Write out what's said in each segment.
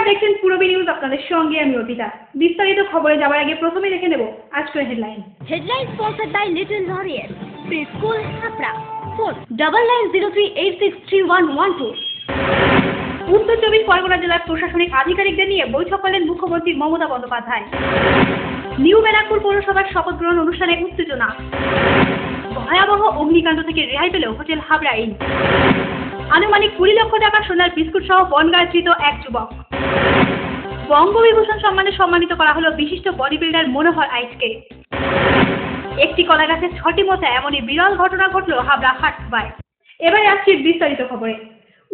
নমস্কার, দেখছেন পূরবী নিউজ। আপনাদের সঙ্গে আমি অর্পিতা। বিস্তারিত খবরে যাওয়ার আগে প্রথমে দেখে নেব আজকের headline. Headline sponsored by Little Laurier Preschool, Hapra. Phone 9903863112. উত্তর চব্বিশ পরগনা জেলার প্রশাসনিক আধিকারিকদের নিয়ে বৈঠক করলেন মুখ্যমন্ত্রী মমতা বন্দ্যোপাধ্যায়। নিউ ব্যারাকপুর পৌরসভার শপথ গ্রহণ অনুষ্ঠানে উত্তেজনা। ভয়াবহ অগ্নিকাণ্ড থেকে রেহাই পেল হোটেল হাবড়া ইন। আনুমানিক 20 লক্ষ টাকা সোনার বিস্কুট সহ বনগাঁকৃত এক যুবক। বঙ্গবিভূষণ সম্মানে সম্মানিত করা হলো বিশিষ্ট বডি বিল্ডার মনোহর আইচকে। একটি কলা গাছের 6টি মোচা, এমনই বিরল ঘটনা ঘটল হাবড়া হাটবায়। এবারে আসছি বিস্তারিত খবরে।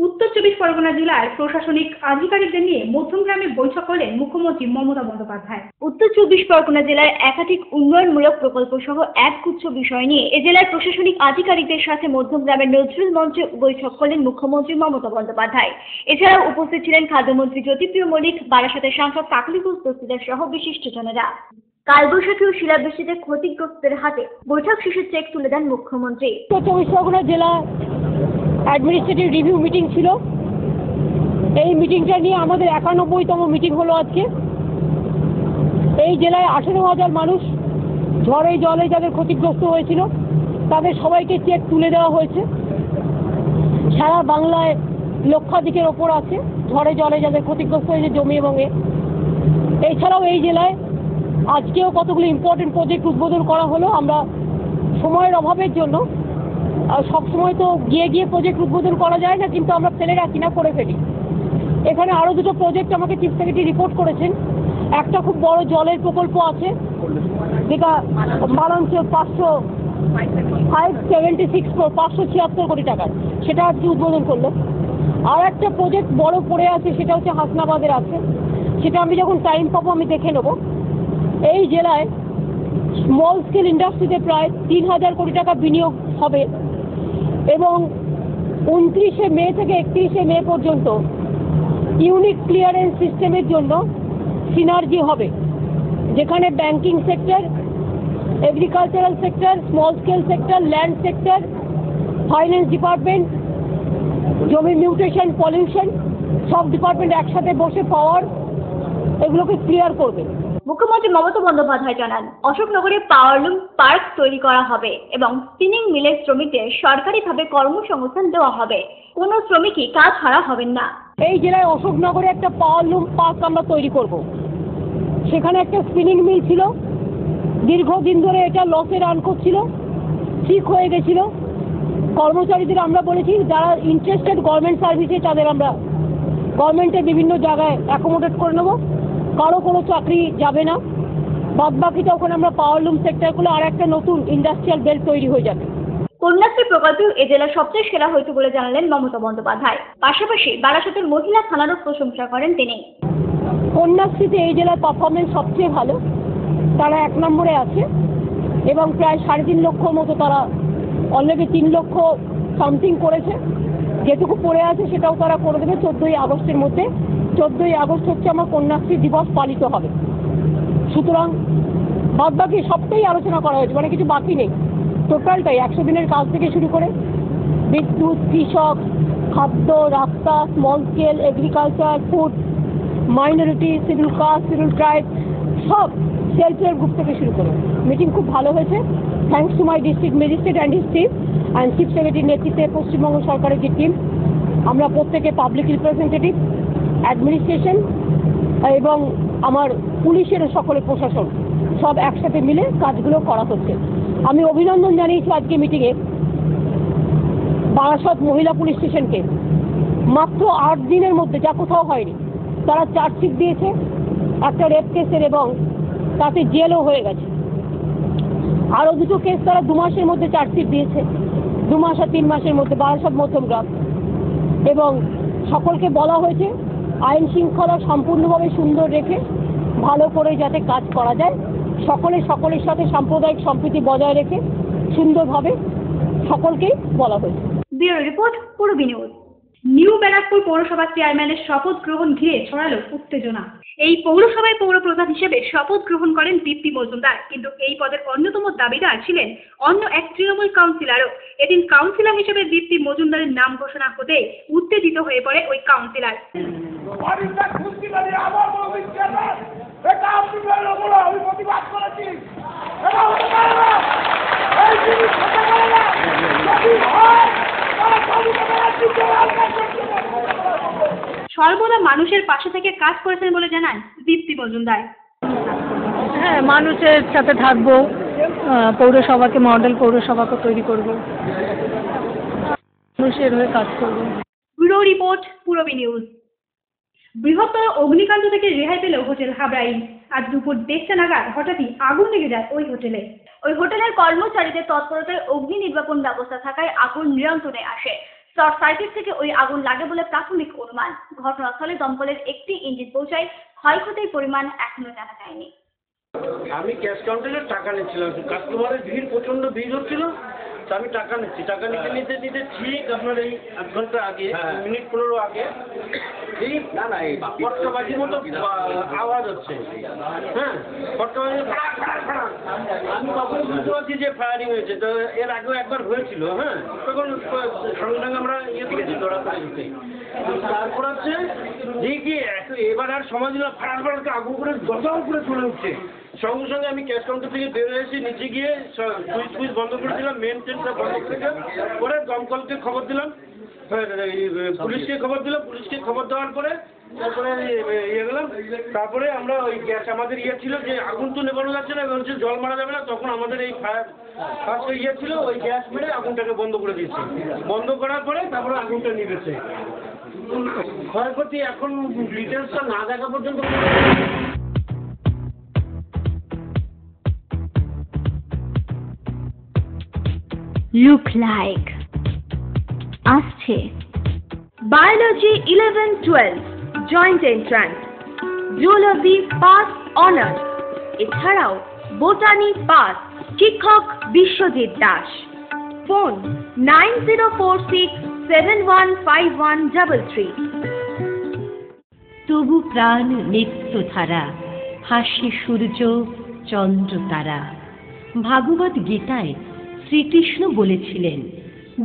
উত্তর চব্বিশ পরগনা জেলার প্রশাসনিক আধিকারিকদের নিয়ে মধ্যমগ্রামে বৈঠক করলেন মুখ্যমন্ত্রী মমতা বন্দ্যোপাধ্যায়। উত্তর চব্বিশ পরগনা জেলার একাধিক উন্নয়নমূলক প্রকল্প সহ একগুচ্ছ বিষয় নিয়ে এ জেলার প্রশাসনিক আধিকারিকদের সাথে মধ্যমগ্রামের নজরুল মঞ্চে বৈঠক করলেন মুখ্যমন্ত্রী মমতা বন্দ্যোপাধ্যায়। এছাড়াও উপস্থিত ছিলেন খাদ্যমন্ত্রী জ্যোতিপ্রিয় মল্লিক, বারাসাতের সাংসদ কাকলি ঘোষ দস্তিদার সহ বিশিষ্টজনেরা। কালবৈশাখী ও শিলাবৃষ্টিতে ক্ষতিগ্রস্তদের হাতে বৈঠক শেষে চেক তুলে দেন মুখ্যমন্ত্রী। উত্তর চব্বিশ পরগনা জেলা অ্যাডমিনিস্ট্রেটিভ রিভিউ মিটিং ছিল। এই মিটিংটা নিয়ে আমাদের 91তম মিটিং হলো আজকে। এই জেলায় 18,000 মানুষ ঝড়ে জলে যাদের ক্ষতিগ্রস্ত হয়েছিল তাদের সবাইকে চেক তুলে দেওয়া হয়েছে। সারা বাংলায় লক্ষাধিকের ওপর আছে ঝড়ে জলে যাদের ক্ষতিগ্রস্ত হয়েছে জমি এবং এছাড়াও এই জেলায় আজকেও কতগুলো ইম্পর্টেন্ট প্রজেক্ট উদ্বোধন করা হলো। আমরা সময়ের অভাবের জন্য সবসময় তো গিয়ে প্রজেক্ট উদ্বোধন করা যায় না, কিন্তু আমরা ফেলে রাখি না, করে ফেলি। এখানে আরও দুটো প্রজেক্ট আমাকে চিফ সেক্রেটারি রিপোর্ট করেছেন। একটা খুব বড় জলের প্রকল্প আছে যেটা বারাণসী 576 কোটি টাকার, সেটা আজকে উদ্বোধন করলো। আর একটা প্রজেক্ট বড় পড়ে আছে, সেটা হচ্ছে হাসনাবাদের আছে, সেটা আমি যখন টাইম পাবো আমি দেখে নেব। এই জেলায় স্মল স্কেল ইন্ডাস্ট্রিতে প্রায় 3,000 কোটি টাকা বিনিয়োগ হবে এবং 29শে মে থেকে 31শে মে পর্যন্ত ইউনিক ক্লিয়ারেন্স সিস্টেমের জন্য সিনার্জি হবে, যেখানে banking sector, agricultural sector, small scale sector, land sector, finance department, জমি মিউটেশন, পলিউশন সব ডিপার্টমেন্ট একসাথে বসে পাওয়ার এগুলোকে ক্লিয়ার করবে। মুখ্যমন্ত্রী মমতা বন্দ্যোপাধ্যায় জানান, অশোকনগরে পাওয়ারলুম পার্ক তৈরি করা হবে এবং স্পিনিং মিলের শ্রমিকদের সরকারিভাবে কর্মসংস্থান দেওয়া হবে। কোনো শ্রমিকই কাজ হারা হবেন না। এই জেলায় অশোকনগরে একটা পাওয়ারলুম পার্ক আমরা তৈরি করব। সেখানে একটা স্পিনিং মিল ছিল, দীর্ঘদিন ধরে এটা লসে রান করছিল, ঠিক হয়ে গেছিল। কর্মচারীদের আমরা বলেছি যারা ইন্টারেস্টেড গভর্নমেন্ট সার্ভিসে তাদের আমরা গভর্নমেন্টের বিভিন্ন জায়গায় অ্যাকোমোডেট করে নেব, কারো কোনো চাকরি যাবে না। বাদবাকিটা ওখানে আমরা পাওয়ারলুম সেক্টরগুলো আর একটা নতুন ইন্ডাস্ট্রিয়াল বেল্ট তৈরি হয়ে যাবে। কন্যাশ্রী প্রকল্পেও এ জেলা সবচেয়ে সেরা হয়েছে বলে জানালেন মমতা বন্দ্যোপাধ্যায়। পাশাপাশি বারাসাতের মহিলা থানারও প্রশংসা করেন তিনি। কন্যাশ্রীতে এই জেলার পারফরমেন্স সবচেয়ে ভালো, তারা 1 নম্বরে আছে এবং প্রায় 3.5 লক্ষর মতো তারা অলরেডি 3 লক্ষ সামথিং করেছে। যেটুকু পড়ে আছে সেটাও তারা করে দেবে 14ই আগস্টের মধ্যে। 14ই আগস্ট হচ্ছে আমার কন্যাশ্রী দিবস পালিত হবে। সুতরাং বাদবাকি সবটাই আলোচনা করা হয়েছে, মানে কিছু বাকি নেই। টোটালটাই 100 দিনের কাজ থেকে শুরু করে বিদ্যুৎ, কৃষক, খাদ্য, রাস্তা, small scale, agriculture, food, minority, schedule caste, schedule tribe, সব সেলফ হেল্প গ্রুপ থেকে শুরু করে মিটিং খুব ভালো হয়েছে। Thanks to my district magistrate and his team and chief সেক্রেটারির নেতৃত্বে পশ্চিমবঙ্গ সরকারের যে টিম, আমরা প্রত্যেকে পাবলিক রিপ্রেজেন্টেটিভ, অ্যাডমিনিস্ট্রেশন এবং আমার পুলিশের সকলের প্রশাসন সব একসাথে মিলে কাজগুলো করা হচ্ছে। আমি অভিনন্দন জানিয়েছি আজকে মিটিংয়ে বারাসত মহিলা পুলিশ স্টেশনকে। মাত্র 8 দিনের মধ্যে, যা কোথাও হয়নি, তারা চার্জশিট দিয়েছে একটা রেপ কেসের এবং তাতে জেলও হয়ে গেছে। আরও 2টো কেস তারা 2 মাসের মধ্যে চার্জশিট দিয়েছে, 2 মাস আর 3 মাসের মধ্যে, বারাসত মধ্যমগ্রাম। এবং সকলকে বলা হয়েছে আইন শৃঙ্খলা সম্পূর্ণভাবে সুন্দর রেখে ভালো করে যাতে কাজ করা যায়, সকলের সাথে সাম্প্রদায়িক সম্প্রীতি বজায় রেখে সুন্দরভাবে সকলকেই বলা হয়েছে। Bureau report, Purabi news. New Barrackpore পৌরসভার চেয়ারম্যানের শপথ গ্রহণ ঘিরে ছড়ালো উত্তেজনা। এই পৌরসভায় পৌরপ্রধান হিসেবে শপথ গ্রহণ করেন দীপ্তি মজুমদার, কিন্তু এই পদের অন্যতম দাবিদার ছিলেন অন্য এক তৃণমূল কাউন্সিলরও। এদিন কাউন্সিলর হিসেবে দীপ্তি মজুমদারের নাম ঘোষণা হতে উত্তেজিত হয়ে পড়ে ওই কাউন্সিলর। বাড়িটা খুঁজতে পারি আমার বড় বিশ্বাস এটা আপনি বলো আমি প্রতিবাদ করেছি এটা হতে পারে না এই জিনিস হতে পারে না যদি হয় তাহলে সর্বদা মানুষের পাশে থেকে কাজ করেছেন বলে জানান দীপ্তি মজুমদার। হ্যাঁ, মানুষের সাথে থাকবো, পৌরসভাকে মডেল পৌরসভাকে তৈরি করব, মানুষের হয়ে কাজ করবো। Bureau report, Purabi news. বৃহত্তর অগ্নিকাণ্ড থেকে রেহাই পেল হোটেল হাবড়াই। আজ দুপুর 1:30 নাগাদ হঠাৎই আগুন লেগে যায় ওই হোটেলে। ওই হোটেলের কর্মচারীদের তৎপরতায় অগ্নি নির্বাপন ব্যবস্থা থাকায় আগুন নিয়ন্ত্রণে আসে। শর্ট সার্কিট থেকে ওই আগুন লাগে বলে প্রাথমিক অনুমান। ঘটনাস্থলে দমকলের একটি ইঞ্জিন পৌঁছায়। ক্ষয়ক্ষতির পরিমাণ এখনো জানা যায়নি। আমি ক্যাশ কাউন্টারে টাকা নিচ্ছিলাম, কাস্টমারের ভিড়, প্রচণ্ড ভিড় হচ্ছিল, তো আমি টাকা নিচ্ছি। টাকা নিতে ঠিক আপনার এই 1 ঘন্টা আগে, মিনিট 15 আগে এই ফটকাবাজির মতো আওয়াজ হচ্ছে। হ্যাঁ, ফটকাবাজি, আমি তখন বুঝতে পারছি যে ফায়ারিং হয়েছে। তো এর আগেও একবার হয়েছিল। হ্যাঁ, তখন সঙ্গে সঙ্গে আমরা করেছি, ধরা পড়েছি। তারপর হচ্ছে যে কি এবার আর সময় দিলাম, ফাটাফাটকে আগুন করে দরজাও করে চলে উঠছে। সঙ্গে সঙ্গে আমি ক্যাশ কাউন্টার থেকে বের হয়েছি, নিচে গিয়ে সুইচ বন্ধ করে দিলাম, মেন ট্রেনটা বন্ধ করে দিলাম। পরে দমকলকে খবর দিলাম, পুলিশকে খবর দিলাম। পুলিশকে খবর দেওয়ার পরে তারপরে গেলাম। তারপরে আমরা ওই গ্যাস আমাদের ছিল যে আগুন তো নেবানো যাচ্ছে না, হচ্ছে জল মারা যাবে না। তখন আমাদের এই ফার্স্ট ছিল, ওই গ্যাস মেরে আগুনটাকে বন্ধ করে দিয়েছি। বন্ধ করার পরে তারপরে আগুনটা নিভেছে। ক্ষয়ক্ষতি এখন ডিটেলসটা না দেখা পর্যন্ত। লুক লাইক আসছে biology 11-12 joint entrance, zoology pass honours, এছাড়াও বোটানি পাস। শিক্ষক বিশ্বজিৎ দাস। ফোন 9046715133। তবু প্রাণ নিত্য ধারা, হাসি সূর্য চন্দ্র তারা। ভাগবত গীতায় শ্রীকৃষ্ণ বলেছিলেন,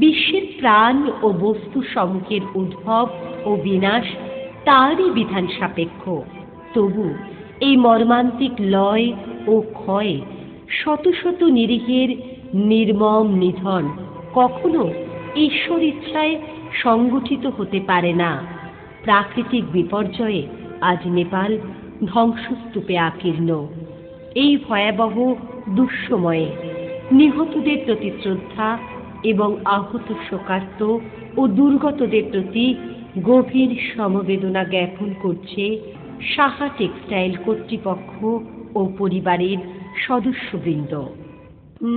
বিশ্বের প্রাণ ও বস্তু সমূহের উদ্ভব ও বিনাশ তারই বিধান সাপেক্ষ। তবু এই মর্মান্তিক লয় ও ক্ষয়, শত শত নিরীহের নির্মম নিধন কখনো ঈশ্বর ইচ্ছায় সংগঠিত হতে পারে না। প্রাকৃতিক বিপর্যয়ে আজ নেপাল ধ্বংসস্তূপে আকীর্ণ। এই ভয়াবহ দুঃসময়ে নিহতদের প্রতি শ্রদ্ধা এবং আহত শোকার্ত ও দুর্গতদের প্রতি গভীর সমবেদনা জ্ঞাপন করছে সাহা টেক্সটাইল কর্তৃপক্ষ ও পরিবারের সদস্যবৃন্দ।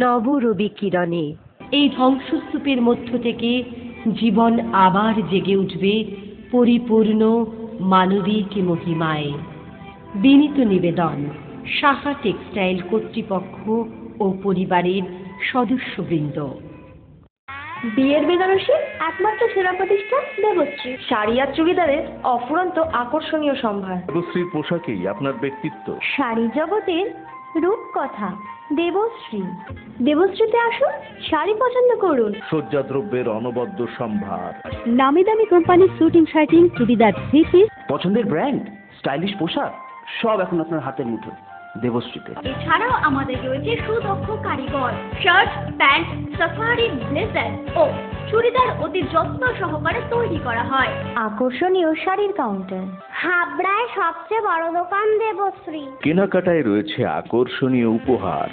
নবরবি কিরণে এই ধ্বংসস্তূপের মধ্য থেকে জীবন আবার জেগে উঠবে পরিপূর্ণ মানবিক মহিমায়। বিনীত নিবেদন, সাহা টেক্সটাইল কর্তৃপক্ষ ও পরিবারের সদস্যবৃন্দ। বিয়ের বেনারসি একমাত্র সেরা প্রতিষ্ঠান দেবশ্রী। শাড়ি আর চুড়িদারের অফুরন্ত আকর্ষণীয় সম্ভার। দেবশ্রীর পোশাকেই আপনার ব্যক্তিত্ব। শাড়ি জগতের রূপকথা দেবশ্রী। দেবশ্রীতে আসুন, শাড়ি পছন্দ করুন। সজ্জাদ্রব্যের অনবদ্য সম্ভার। নামি দামি কোম্পানির শুটিং শার্টিং, চুড়িদার, থ্রি পিস, পছন্দের ব্র্যান্ড, স্টাইলিশ পোশাক সব এখন আপনার হাতের মুঠো দেবশ্রীতে। এছাড়াও আমাদের রয়েছে সুদক্ষ কারিগর। শার্ট, প্যান্ট, সাফারি, ব্লেজার ও চুড়িদার অতি যত্ন সহকারে তৈরি করা হয়। আকর্ষণীয় শাড়ির কাউন্টার, হাবড়ায় সবচেয়ে বড় দোকান দেবশ্রী। কেনাকাটায় রয়েছে আকর্ষণীয় উপহার।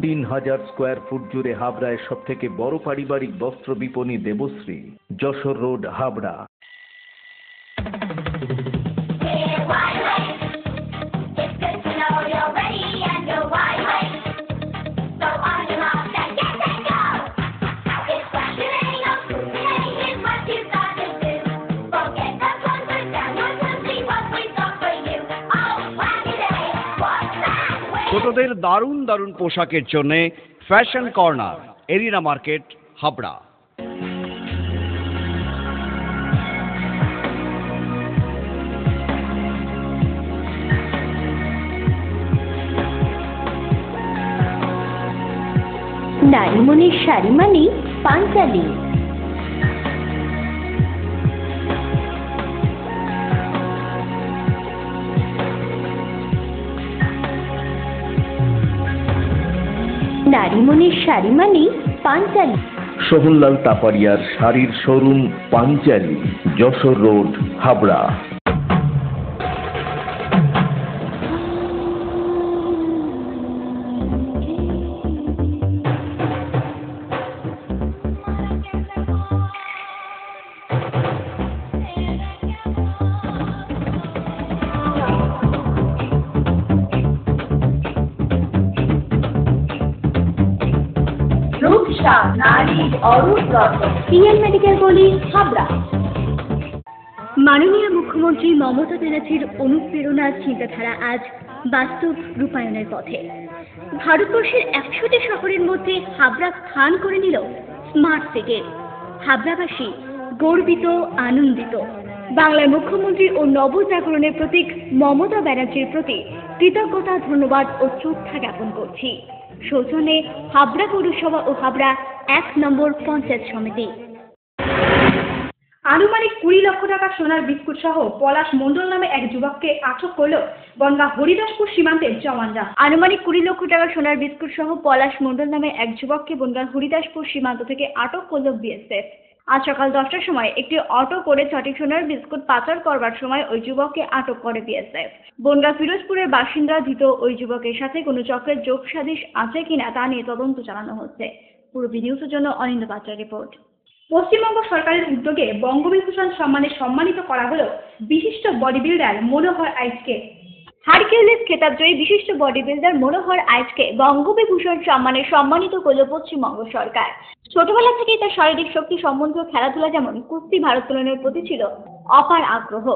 3000 স্কোয়ার ফুট জুড়ে হাবড়ায় সব থেকে বড় পারিবারিক বস্ত্র বিপণী দেবশ্রী, যশোর রোড, হাবড়া। ছোটদের দারুণ দারুণ পোশাকের জন্য fashion corner, arena market, Habra. নারীমণির শাড়ি মানে পাঞ্জালি। নারীমণির শাড়ি মানেই পাঞ্চালী। সোহনলাল তাপারিয়ার শাড়ির শোরুম পাঞ্চালী, যশোর রোড, হাবড়া। রূপসা নারীর অরূপ রত্ন, পিএল মেডিকেল কলেজ, হাবড়া। মাননীয় মুখ্যমন্ত্রী মমতা ব্যানার্জির অনুপ্রেরণার চিন্তাধারা আজ বাস্তব রূপায়ণের পথে। ভারতবর্ষের 100টি শহরের মধ্যে হাবড়া স্থান করে নিল স্মার্ট সিটির। হাবড়াবাসী গর্বিত, আনন্দিত। বাংলার মুখ্যমন্ত্রী ও নবজাগরণের প্রতীক মমতা ব্যানার্জির প্রতি কৃতজ্ঞতা, ধন্যবাদ ও শ্রদ্ধা জ্ঞাপন করছি। সৌজন্যে হাবড়া পৌরসভা ও হাবড়া 1 নম্বর পঞ্চায়েত সমিতি। আনুমানিক 20 লক্ষ টাকা সোনার বিস্কুট সহ পলাশ মণ্ডল নামে এক যুবককে আটক করল বনগাঁ হরিদাসপুর সীমান্তের জওয়ানরা। আনুমানিক 20 লক্ষ টাকা সোনার বিস্কুট সহ পলাশ মণ্ডল নামে এক যুবককে বনগাঁ হরিদাসপুর সীমান্ত থেকে আটক করল বিএসএফ। আজ সকাল 10টার সময় একটি অটো করে 6টি সোনার বিস্কুট পাচার করবার সময় ওই যুবককে আটক করে বিএসএফ। বনগাঁ ফিরোজপুরের বাসিন্দা ধৃত ওই যুবকের সাথে কোনো চক্রের যোগ সাজিশ আছে কিনা তা নিয়ে তদন্ত চালানো হচ্ছে। পুরো নিউজের জন্য অনিন্দ পাত্রের রিপোর্ট। পশ্চিমবঙ্গ সরকারের উদ্যোগে বঙ্গবিভূষণ সম্মানে সম্মানিত করা হলো বিশিষ্ট বডি বিল্ডার মনোহর আইচকে। হারকিউলিস খেতাবজয়ী বিশিষ্ট বডি বিল্ডার মনোহর আইচকে বঙ্গবিভূষণ সম্মানে সম্মানিত করল পশ্চিমবঙ্গ সরকার। ছোটবেলা থেকেই তার শারীরিক শক্তি সম্বন্ধীয় খেলাধুলা যেমন কুস্তি, ভারোত্তোলনের প্রতি ছিল অপার আগ্রহ।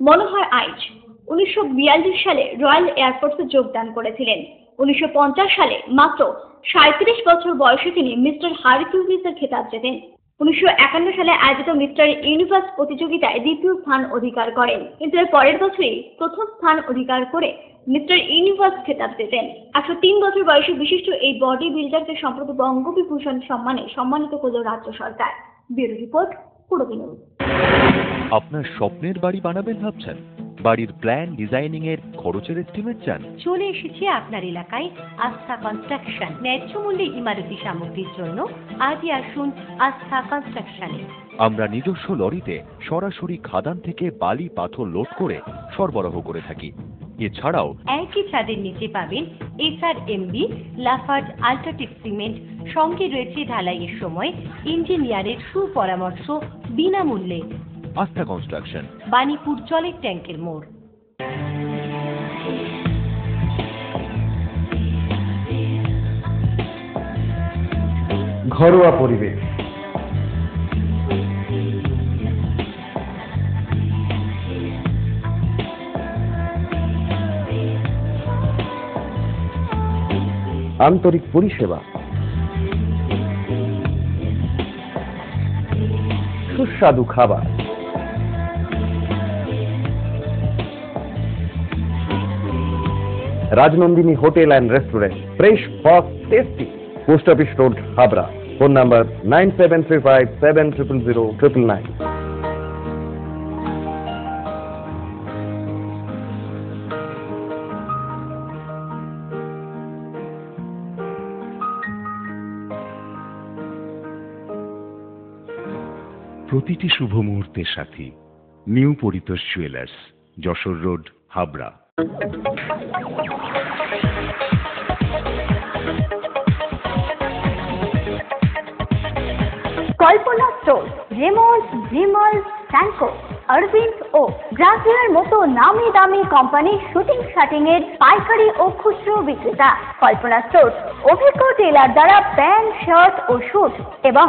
মনোহর আইচ 1942 সালে রয়্যাল এয়ারফোর্সে যোগদান করেছিলেন। 1950 সালে মাত্র 37 বছর বয়সে তিনি মিস্টার হারকিউলিসের খেতাব জেতেন। 1951 সালে আয়োজিত মিস্টার ইউনিভার্স প্রতিযোগিতায় দ্বিতীয় স্থান অধিকার করেন, কিন্তু এর পরের বছরই প্রথম স্থান অধিকার করে মিস্টার ইউনিভার্স খেতাব জেতেন। 103 বছর বয়সী বিশিষ্ট এই বডি বিল্ডারকে সম্প্রতি বঙ্গবিভূষণ সম্মানে সম্মানিত করল রাজ্য সরকার। Bureau report, Purabi news. আপনার স্বপ্নের বাড়ি বানাবেন ভাবছেন? বাড়ির প্ল্যান ডিজাইনিং এর খরচের এস্টিমেট চান? চলে এসেছি আপনার এলাকায় আস্থা কনস্ট্রাকশন। ন্যায্য মূল্যে ইমারতি সামগ্রীর জন্য আজই আসুন আস্থা কনস্ট্রাকশনে। আমরা নিজস্ব লরিতে সরাসরি খাদান থেকে বালি পাথর লোড করে সরবরাহ করে থাকি। এছাড়াও একই ছাদের নিচে পাবেন SRMB, লাফার্জ, আল্ট্রাটেক সিমেন্ট। সঙ্গে রয়েছে ঢালাইয়ের সময় ইঞ্জিনিয়ারের সুপরামর্শ বিনামূল্যে। আস্থা কনস্ট্রাকশন, বাণীপুর জলের ট্যাঙ্কের মোড়। ঘরোয়া পরিবেশ, আন্তরিক পরিষেবা, সুস্বাদু খাবার, Rajnandini hotel and restaurant, fresh, fast, tasty. Post office road, Habra. Phone number 9735700999। প্রতিটি শুভ মুহূর্তের সাথী new Paritosh jewellers, Jessore road, Habra. Kalpana store, Raymonds, Vimal, Sanco, Aurobindo ও ব্রাজিলের মতো নামি দামি কোম্পানির শুটিং শাটিং এর পাইকারি ও খুচরো বিক্রেতা। কল্পনা স্টোর অভিজ্ঞ টেলার দ্বারা প্যান্ট, শার্ট ও স্যুট এবং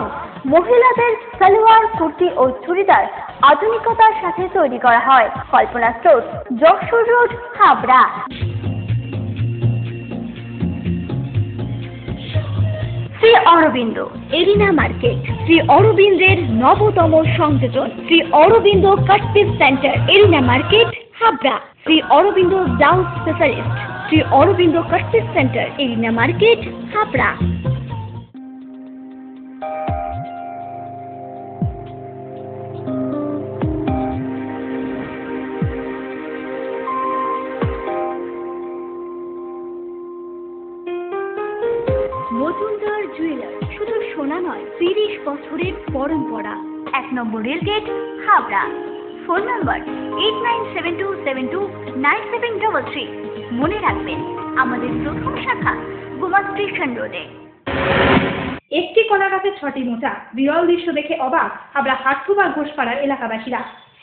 মহিলাদের সালোয়ার, কুর্তি ও চুড়িদার আধুনিকতার সাথে তৈরি করা হয়। Kalpana store, Jessore road, Habra. Shri Aurobindo arena market, Shri অরবিন্দের নবতম সংযোজন, Shri Aurobindo cut piece centre, arena market, Habra. Shri Aurobindo blouse specialist, Shri Aurobindo cut piece centre, arena market, Habra. নতুন নয়, 30 বছরের পরম্পরা। 1 নম্বর রেলগেট, হাবড়া। ফোন নম্বর 8972729733। মনে রাখবেন, আমাদের প্রথম শাখা গোমা স্টেশন রোডে। একটি কলা গাছে 6টি মোচা, বিরল দৃশ্য দেখে অবাক হাবড়া হাটখোবা ঘোষপাড়ার এলাকাবাসীরা।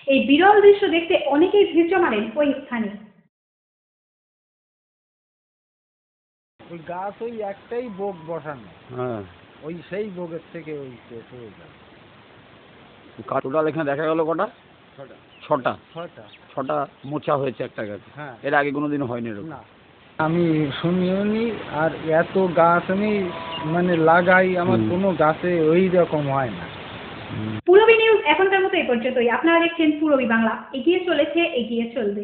এই বিরল দৃশ্য দেখতে অনেকেই ভিড় জমালেন ওই স্থানে। ওই গাছ ওই একটাই বোক বসানো, হ্যাঁ, ওই সেই বোকের থেকে ওই কেস হয়ে যায়। টোটাল এখানে দেখা গেল কটা? ছটা। ছটা মোচা হয়েছে একটা গাছে। হ্যাঁ, এর আগে কোনোদিন হয়নি এরকম। না আমি শুনিও নি। আর এত গাছ আমি মানে লাগাই, আমার কোনো গাছে ওই রকম হয় না। পূরবী নিউজ এখনকার মতো এই পর্যন্তই। আপনারা দেখছেন পূরবী বাংলা। এগিয়ে চলেছে, এগিয়ে চলবে।